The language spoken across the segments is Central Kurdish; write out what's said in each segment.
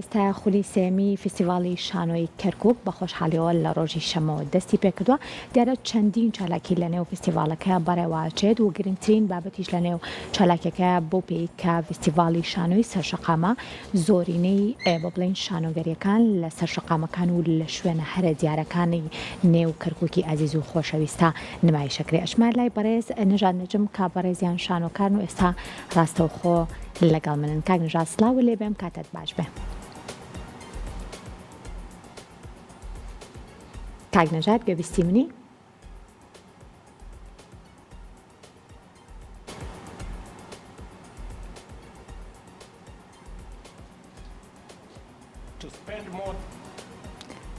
ئێستا خولی سێمی فستیڤاڵی شانۆی کەرکووک بە خۆشحالیەوە لە ڕۆژی شەمەوە دەستی پێکردووە. دیارە چەندین چالاکی لە نێو فستیڤاڵەکە بەڕێواچێت و گرنگترین بابەتیش لە نێو چالاکەکە بۆ پێی کە فستیڤاڵی شانۆی سەرشەقامە زۆرینەی بە بڵین شانۆگەریەکان لە سەرشەقامەکان و لە شوێنە هەرە دیارەکانی نێو کەرکووکی ئازیز و خۆشەویستە نمایشەکرێ. ئەشمار لای بەڕێز نەژاد نەجم کا بەڕێزیان شانۆکارن و ئێستا ڕاستەوخۆ لەگەڵ منن. کاک نەژاد سڵاو لێ بێم، کاتت باش بێ. کاک نەژاد گوێبیستی منی؟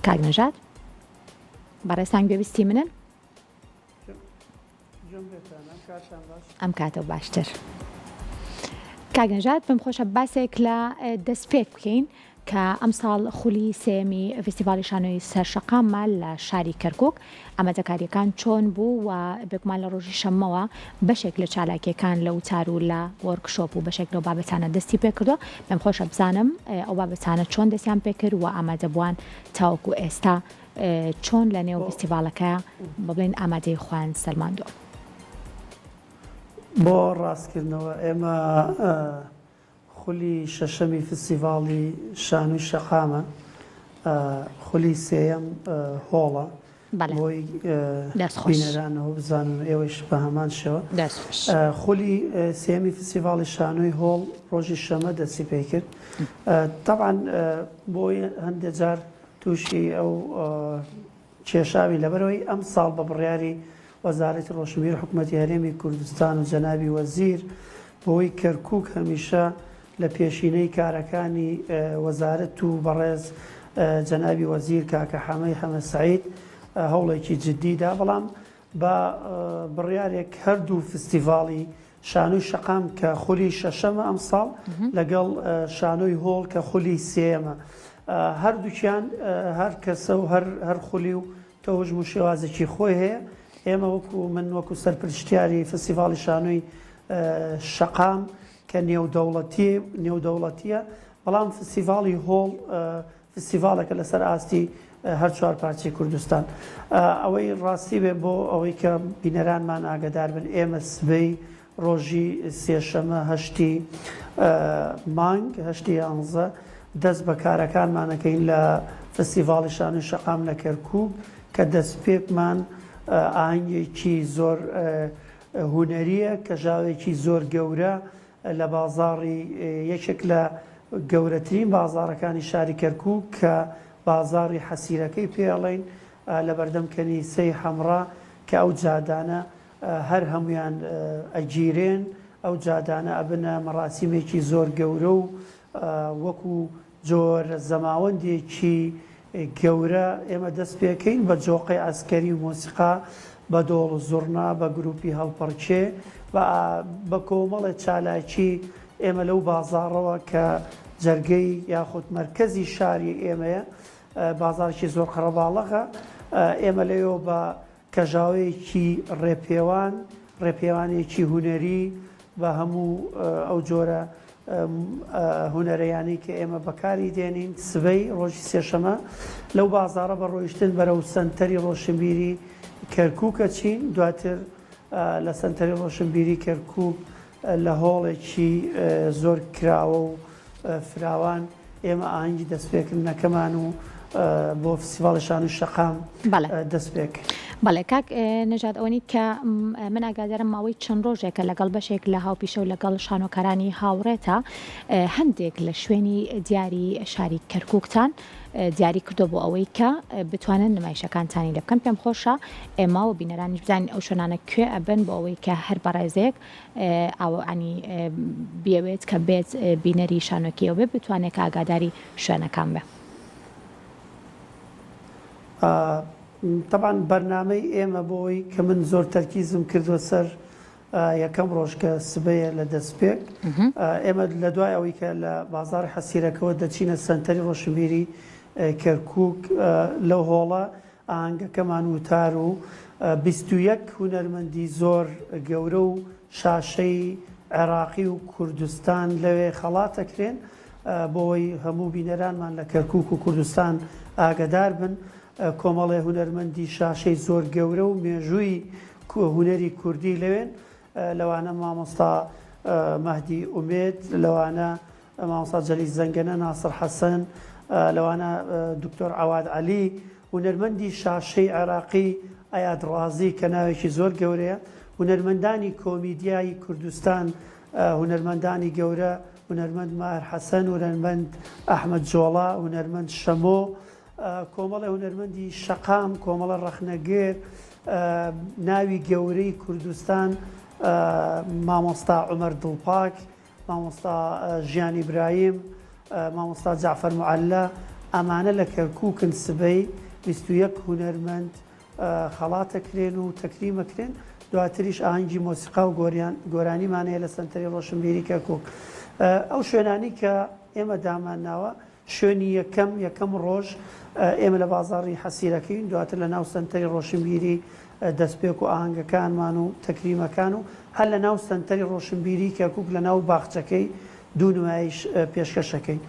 کاک نەژاد بەڕێستان گوێبیستی منن؟ ئەم کاتە باشتر. کاک نەژاد پێم خۆشە باسێک لە دەست پێک بکەین کە ئەم ساڵ خولی سێمی فستیڤاڵی شانۆی سەرشەقامە لە شاری کەرکووک ئامادەکاریەکان چۆن بوو و بێگومان لە ڕۆژی شەمەوە بەشێک لە چالاکیەکان لە وتار و لە وەرکشۆپ و بەشێک لەو بابەتانە دەستی پێکردووە. پێم خۆشە بزانم ئەو بابەتانە چۆن دەستیان پێکرد و ئامادەبووان تاوەکو ئێستا چۆن لە نێو فستیڤاڵەکە بڵێن ئامادەی خۆیان سەلماندووە. بۆ ڕاستکردنەوە ئێمە خولی شەشەمی فستیڤاڵی شانۆی شەقامە خولی سێیەم هۆڵە بۆی بینەرانەوە بزانن ئێوەش بە هەمان شێوە. خولی سێمی فستیڤاڵی شانۆی هۆڵ ڕۆژی شەمە دەستی پێ کرد. تەبعاً بۆی هەندێک جار تووشی ئەو کێشاوی لەبەرەوەی ئەم ساڵ بە بڕیاری وەزارەتی ڕۆشنبیر حکوومەتی هەرێمی کوردستان و جەنابی وەزیر بۆی کەرکووک هەمیشە لە پێشینەی کارەکانی وەزارەت و بەڕێز جەنابی وەزیر کاکە حەمەی حەمەد سەعید هەوڵێکی جددیدا، بەڵام بە بڕیارێک هەردوو فستیڤاڵی شانۆی شەقام کە خولی شەشەمە ئەم ساڵ لەگەڵ شانۆی هۆڵ کە خولی سێمە، هەردووکیان هەر کەسە و هەر خولی و تەوژم و شێوازێکی خۆی هەیە. ئێمە من وەکو سەرپرشتیاری فستیڤاڵی شانۆی شەقام کە نێودەوڵەتیە، بەڵام فستیڤاڵی هۆڵ فستیڤاڵێکە لەسەر ئاستی هەر چوار پارچەی کوردستان. ئەوەی ڕاستی بێ بۆ ئەوەی کە بینەرانمان ئاگدار بن، ئێمە سبەی ڕۆژی سێشەمە هەشتی مانگ هەشتی 11 دەست بە کارەکانمانەکەین لە فستیڤاڵی شانۆی شەقام لە کەرکووک کە دەست پێکمان ئاهەنگێکی زۆر هونەریە کە ژاوێکی زۆر گەورە لە بازاڕی یەکێک لە گەورەترین بازاڕەکانی شاری کەرکووک کە بازاڕی حەسیرەکەی پێڵێن لە بەردەم کەنیسەی حەمڕا کە ئەو جادانە هەر هەمویان ئەگیرێن، ئەو جادانە ئەبنە مەراسیمێکی زۆر گەورە و وەکو جۆر زەماوەندێکی گەورە ئێمە دەست پێکەین بە جۆقی ئەسکەری و مۆسیقا، بە دۆڵ و زوڕنا، بە گروپی هەڵپەرچێ بە کۆمەڵی چالاکی ئێمە لەو بازاڕەوە کە جەرگەی یاخود مەرکەزی شاری ئێمەیە، بازارێکی زۆر قەرەباڵغە، ئێمە لەوێ بە کەژاوەیەکی ڕێپێوانێکی هونەری بە هەموو ئەو جۆرە هونەرەیانی کە ئێمە بەکاری دێنین سبەی ڕۆژی سێشەمە لەو بازاڕە بە ڕۆیشتن بەرەو سەنتەری ڕۆشنبیری کەرکووکە چین. دواتر لە سەنتەری ڕۆشنبیری کەرکووک لە هۆڵێکی زۆر کراوە و فراوان ئێمە ئاهەنگی دەستپێکردنەکەمان و بۆ فستیڤاڵی شانۆی شەقام دەست پێکرد. بەڵێ کاک نەژاد، ئەوەی کە من ئاگادارم ماوەی چەند ڕۆژێکە لەگەڵ بەشێک لە هاوپیشە و لەگەڵ شانۆکارانی هاوڕێتە هەندێک لە شوێنی دیاری شاری کەرکووکتان دیاری کردو بۆ ئەوەی کە بتوانن نمایشەکانتانی لێ بکەن. پێم خۆشە ئێمە و بینەرانی بزانین ئەو شوێنانە کوێ ئەبن بۆ ئەوەی کە هەر بەڕێزێک ئەوانی بێوێت کە بێت بینەری شانۆکیەوە بێ بتوانێت کە ئاگاداری شوێنەکان بێ. طبعاً بەرنامەی ئێمە بۆی کە من زۆر تەرکیزم کردووە سەر یەکەم ڕۆژ کە سبەیە لە دەستپێک، ئێمە لە دوای ئەوەی کە لە بازاڕی حەسیرەکەەوە دەچینە سەنتەری ڕۆشنبیری کەرکووک لەو هۆڵە ئاهەنگەکەمان وتار و 21 هونەرمەندی زۆر گەورە و شاشەی عێراقی و کوردستان لەوێ خەڵاتەکرێن بۆی هەموو بینەرانمان لە کەرکووک و کوردستان ئاگدار بن. کۆمەڵی هونەرمەندی شاشەی زۆر گەورە و مێژووی هونەری کوردی لەوێن، لەوانە مامۆستا مەهدی ئومێد، لەوانە مامۆستا جەلیل زەنگەنە، ناسر حەسەن، لەوانە دکتۆر عەواد عەلی، هونەرمەندی شاشەی عێراقی ئایاد ڕازی کە ناوێکی زۆر گەورەیە، هونەرمەندانی کۆمیدیایی کوردستان، هونەرمەندانی گەورە، هونەرمەند ماهر حەسەن، هونەرمەند ئەحمەد جۆڵا، هونەرمەند شەمۆ، کۆمەڵە هونەرمەندی شەقام، کۆمەڵە ڕەخنەگێر، ناوی گەورەی کوردستان مامۆستا عومەر دڵپاک، مامۆستا ژیان ئیبراهیم، مامۆستا جعفەر موعەللا، ئەمانە لە کەرکووکن سبەی 21 هونەرمەند خەڵاتەکرێن و تەکریمەکرێن. دواتریش ئاهەنگی مۆسیقا و گۆرانیمانەیە لە سەنتەری ڕۆشنبیری کەرکووک. ئەو شوێنانی کە ئێمە دامانناوە شوێنی یەکەم ڕۆژ ئێمە لە بازاڕی حەسیرەکەین، دواتر لە ناو سەنتەری ڕۆشنبیری دەستپێک و ئاهەنگەکانمان و تەکریمەکان و هەر لە ناو سەنتەری ڕۆشنبیری کەرکووک لە ناو باخچەکەی دوو نمایش پێشکەشەکەین.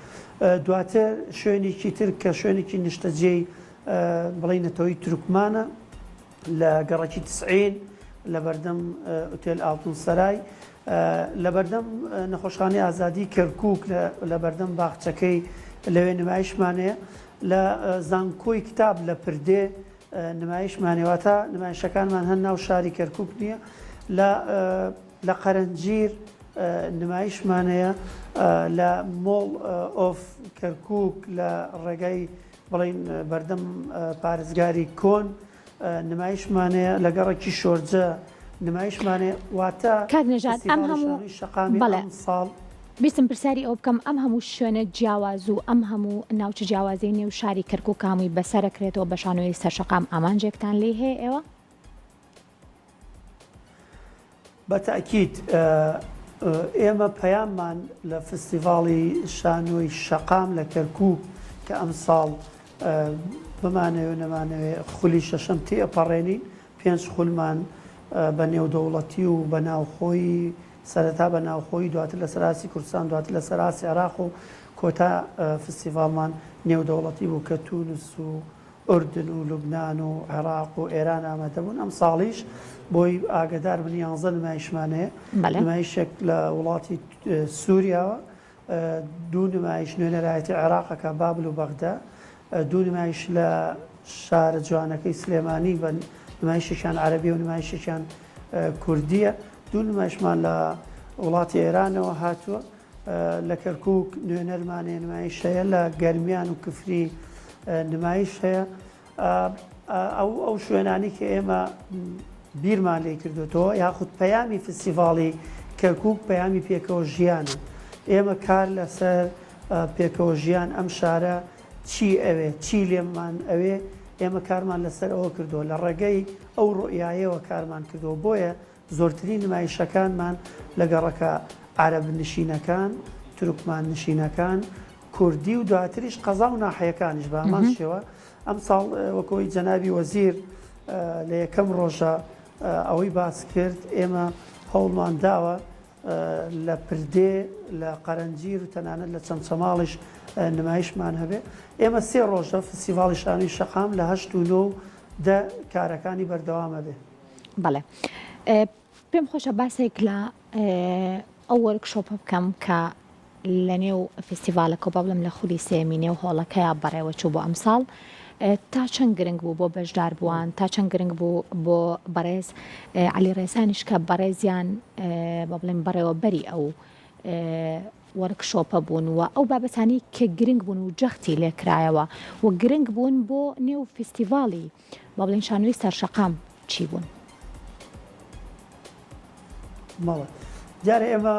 دواتر شوێنێکی تر کە شوێنێکی نیشتەجێی بڵێنەتەوەی تورکمانە لە گەڕەکی تسعین لە بەردەم ئوتێل ئاڵتون سەرای، لە بەردەم نەخۆشخانەی ئازادی کەرکووک لە بەردەم باخچەکەی لەوێ نمایشمانەیە، لە زانکۆی کتاب لە پردێ نمایشمانێواتە نمایشەکانمان هەن ناو شاری کەرکووک نییە، لە قەرەنجیر نمایشمانەیە، لە مۆڵ ئۆف کەرکووک لە ڕێگای بڵین بەردەم پارێزگاری کۆن نمایشمانەیە، لە گەڕێکی شۆرجە نمایشمانێ. واتە کاکنێژاد ئەم هەموو شەقامی ساڵ بیستم پرسیاری ئەو بکەم، ئەم هەموو شوێنە جیاواز و ئەم هەموو ناوچە جیاوازی نێو شاری کەرکووک هەمووی بەسەرەکرێتەوە بە شانۆی سەرشەقام، ئامانجێکتان لێ هەیە ئێوە؟ بەتەئکید ئێمە پەیاممان لە فستیڤاڵی شانۆی شەقام لە کەرکووک کە ئەم ساڵ بمانەوێ نەمانەوێ خولی شەشەم تێئەپەڕێنین، 5 خولمان بە نێودەوڵەتی و بە ناوخۆی سەرەتا بە ناوخۆی، دواتر لە سەراسی کوردستان، دواتر لە سەراسی عێراق و کۆتا فستیڤاڵمان نێودەوڵەتی بوو کە تونس و ئوردن و لوبنان و عێراق و ئێران ئامادە بوون. ئەم ساڵیش بۆی ئاگدار بن 11 نمایشمانەیە، نمایشێک لە وڵاتی سووریاوە، 2 نمایش نوێنەرایەتی عێراقەکە بابل و بەغدا، 2 نمایش لە شارە جوانەکەی سلێمانی بە نمایشێکیان عەرەبی و نمایشێکیان کوردیە، 2 نمایشمان لە وڵاتی ئێرانەوە هاتووە، لە کەرکووک نوێنەرمانێ نمایش هەیە، لە گەرمیان و کفری نمایش هەیە. ئەو شوێنانی کە ئێمە بیرمان لێ کردوێتەوە یاخود پەیامی فستیڤاڵی کەرکووک پەیامی پێکەوە ژیانە. ئێمە کار لەسەر پێکەوە ژیان ئەم شارە چی ئەوێ چی لێمان ئەوێ، ئێمە کارمان لەسەر ئەوە کردووە، لە ڕێگەی ئەو ڕۆیایەوە کارمان کردووە. بۆیە زۆرترین نمایشەکانمان لە گەڕەکە عەرەب نشینەکان، تورکمان نشینەکان، کوردی و دواتریش قەزا و ناحەیەکانیش بە هەمان شێوە. ئەم ساڵ وەکەوەی جەنابی وەزیر لە یەکەم ڕۆژە ئەوەی باس کرد، ئێمە هەوڵمان داوە لە پردێ، لە قەرەنجیر و تەنانەت لە چەمچەماڵیش نمایشمان هەبێ. ئێمە 3 ڕۆژە فستیڤاڵی شانۆی شەقام لە 8 و 9 دە کارەکانی بەردەوامە بێ. بەڵێ پێم خۆشە باسێک لە ئەو وەرکشۆپە بکەم کە لە نێو فستیڤالەکە با بڵم لە خولی سێمی نێو هۆڵەکەیە بەڕێوە چوو بۆ ئەمساڵ، تا چەند گرنگ بوو بۆ بەشدار بووان، تا چەند گرنگ بوو بۆ بەڕێز عەلی ڕێسانیش کە بەڕێزیان با بڵێم بەڕێوەبەری ئەو وەرکشۆپە بوون و ئەو بابەتانی کە گرنگ بوون و جەختی لێکرایەوە و گرنگ بوون بۆ نێو فستیڤاڵی با بڵێن شانۆی سەرشەقام چی بوون؟ ماڵە دیارە ئێمە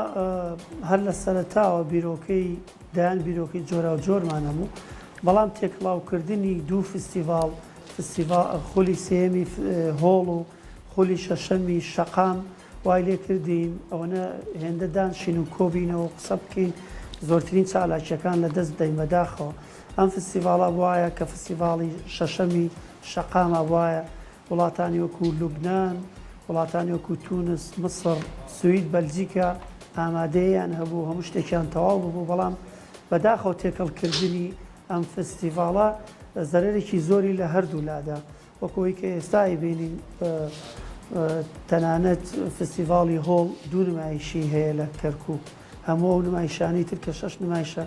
هەر لە سەرەتاوە بیرۆکەی دایان بیرۆکەی جۆرا و جۆرمان هەموو، بەڵام تێکڵاوکردنی 2 فستیڤاڵ، خولی سێمی هۆڵ و خولی شەشەمی شەقام وای لێ کردین ئەوەنە هێندە دانشین و کۆبینەوە قسە بکەین، زۆرترین چالاکیەکان لە دەست بدەین بەداخەوە. ئەم فستیڤاڵە وایە کە فستیڤاڵی شەشەمی شەقامە وایە وڵاتانی وەکو لوبنان، وڵاتانی وەکو تونس، مصر، سوید، بەلجیکا ئامادەیان هەبوو، هەموو شتێکیان تەواو بوو، بەڵام بەداخەوە تێکەڵکردنی ئەم فستیڤاڵە زەرێکی زۆری لە هەردوولادا وەکەوەی کە ئێستای بینین تەنانەت فستیڤاڵی هۆڵ دوو نمایشی هەیە لە کەرکووک هەموو نمایشانی تر کە 6 نمایشە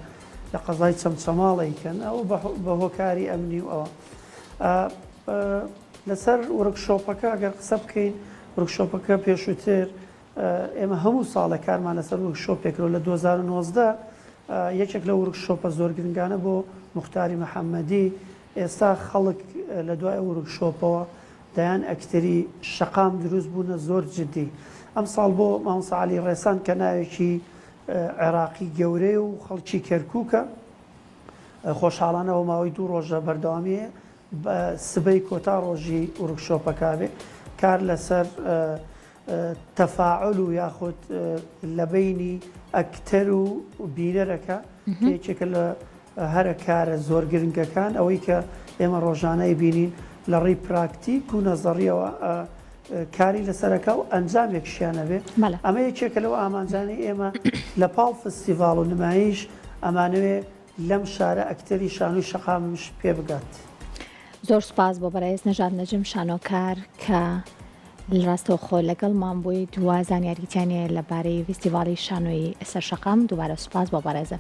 لە قەزای چەمچەماڵیکەن ئەو بە هۆکاری ئەمنی و ئەوە لەسەر وەرکشۆپەکە ئەگەر قسە بکەین وەرکشۆپەکە پێشووتر ئێمە هەموو ساڵە کارمان لەسەر وەرکشۆپێکەوە لە 2019 یەکێک لە وەرکشۆپە زۆر گرنگانە بۆ موختاری مەحەممەدی ئێستا خەڵک لە دوای وەرکشۆپەوە دەیان ئەکتەری شەقام دروست بوونە زۆر جددی ئەم ساڵ بۆ مامۆستا عەلی ڕێسان کە ناوێکی عێراقی گەورەی و خەڵکی کەرکووکە خۆشحاڵانەوە ماوەی 2 ڕۆژە بەردەوامیە بە سبەی کۆتا ڕۆژی وەرکشۆپەکە بێ کار لەسەر تەفاعل و یاخود لە بینی ئەکتەر و بینەرەکە یەکێکە لە هەرە کارە زۆر گرنگەکان ئەوەی کە ئێمە ڕۆژانەی بینین لە ڕێی پراکتیک و نەزەڕیەوە کاری لەسەرەکە و ئەنجامێکشیانە بێ ئەمە یەکێکە لەوە ئامانجانی ئێمە لە پاڵ فستیڤاڵ و نمایش ئەمانوێ لەم شارە ئەکتەری شانووی شەقامش پێ بگات. زۆر سوپاس بۆ بەڕێز نەژاد نەجم شانۆکار کە ڕاستەوە خۆ لەگەڵمان بووی دووە زانیاریتیانێ لەبارەی فستیڤاڵی شانۆی سەرشەقام دووبارە سوپاس بۆ بەڕێزە.